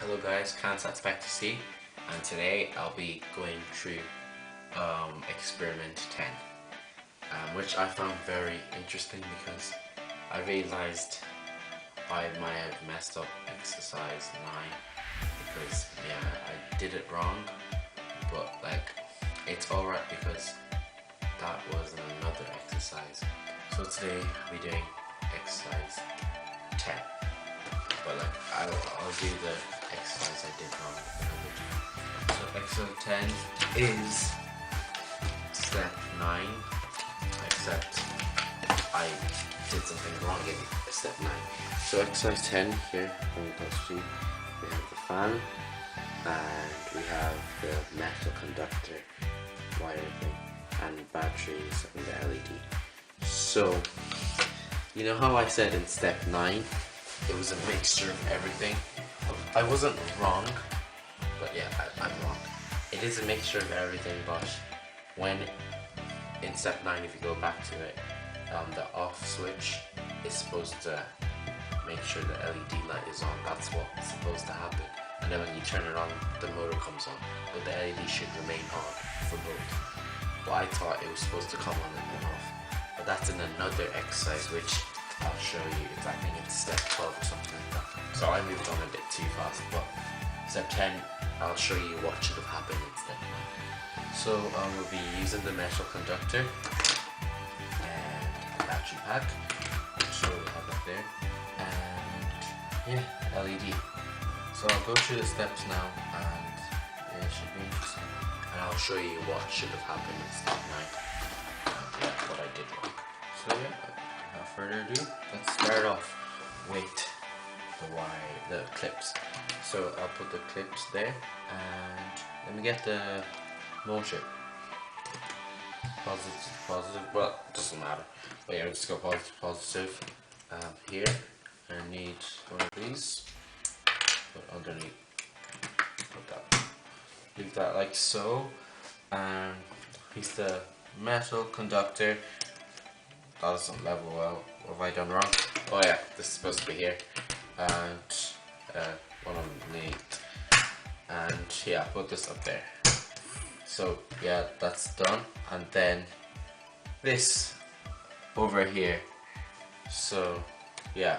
Hello guys, Spektr-c, and today I'll be going through experiment 10, which I found very interesting because I realized I might have messed up exercise 9 because I did it wrong, but like it's alright because that was another exercise. So today we're doing exercise 10. But like I'll do the exercise I did wrong another time. So exercise 10 is step 9, except I did something wrong in step 9. So exercise 10 here on the touch sheet, we have the fan and we have the metal conductor wire thing and batteries and the LED. So you know how I said in step 9 it was a mixture of everything? I wasn't wrong, but yeah, I'm wrong. It is a mixture of everything, but when in step 9, if you go back to it, the off switch is supposed to make sure the LED light is on. That's what's supposed to happen. And then when you turn it on, the motor comes on, but the LED should remain on for both. But I thought it was supposed to come on and then off. But that's in another exercise, which I'll show you. I think it's step 12 or something like that. So I moved on a bit too fast, but step 10, I'll show you what should have happened in step 9. So we'll be using the metal conductor and the battery pack, which we have up there, and yeah, LED. So I'll go through the steps now, and yeah, it should be interesting. And I'll show you what should have happened in step 9, and yeah, what I did wrong. So yeah, without further ado, let's start off with the clips. So I'll put the clips there, and let me get the motor. Positive, well, it doesn't matter. But yeah, let's go positive. Here, I need one of these. Put underneath. Put that. Leave that like so. And here's the metal conductor. That doesn't level well. What have I done wrong? Oh yeah, this is supposed to be here. And one underneath. And yeah, put this up there. So yeah, that's done. And then this over here. So yeah,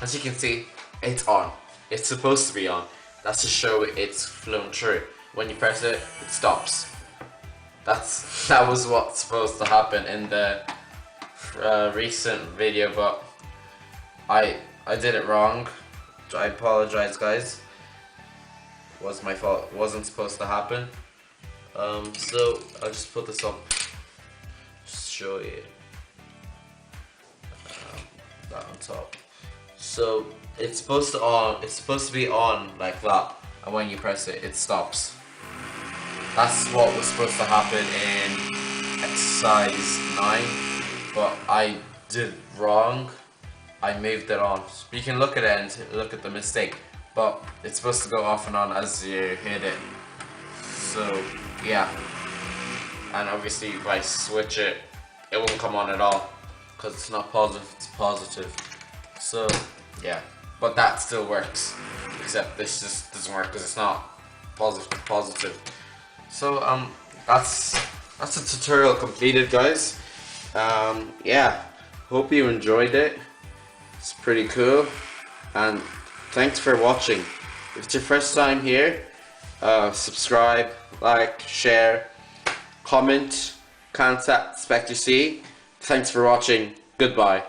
as you can see, it's on. It's supposed to be on. That's to show it's flown through. When you press it, it stops. That was what's supposed to happen in the recent video, but I did it wrong. I apologize, guys. It was my fault. It wasn't supposed to happen. So I'll just put this up. Just show you that on top. So it's supposed to be on like that, and when you press it, it stops. That's what was supposed to happen in exercise 9, but I did wrong. I moved it on. You can look at it and look at the mistake, but it's supposed to go off and on as you hit it. So yeah, and obviously if I switch it, it won't come on at all because it's not positive, it's positive. So yeah, but that still works, except this just doesn't work because it's not positive. So that's a tutorial completed, guys. Yeah, hope you enjoyed it. It's pretty cool, and thanks for watching. If it's your first time here, subscribe, like, share, comment, contact Spektr-c. Thanks for watching. Goodbye.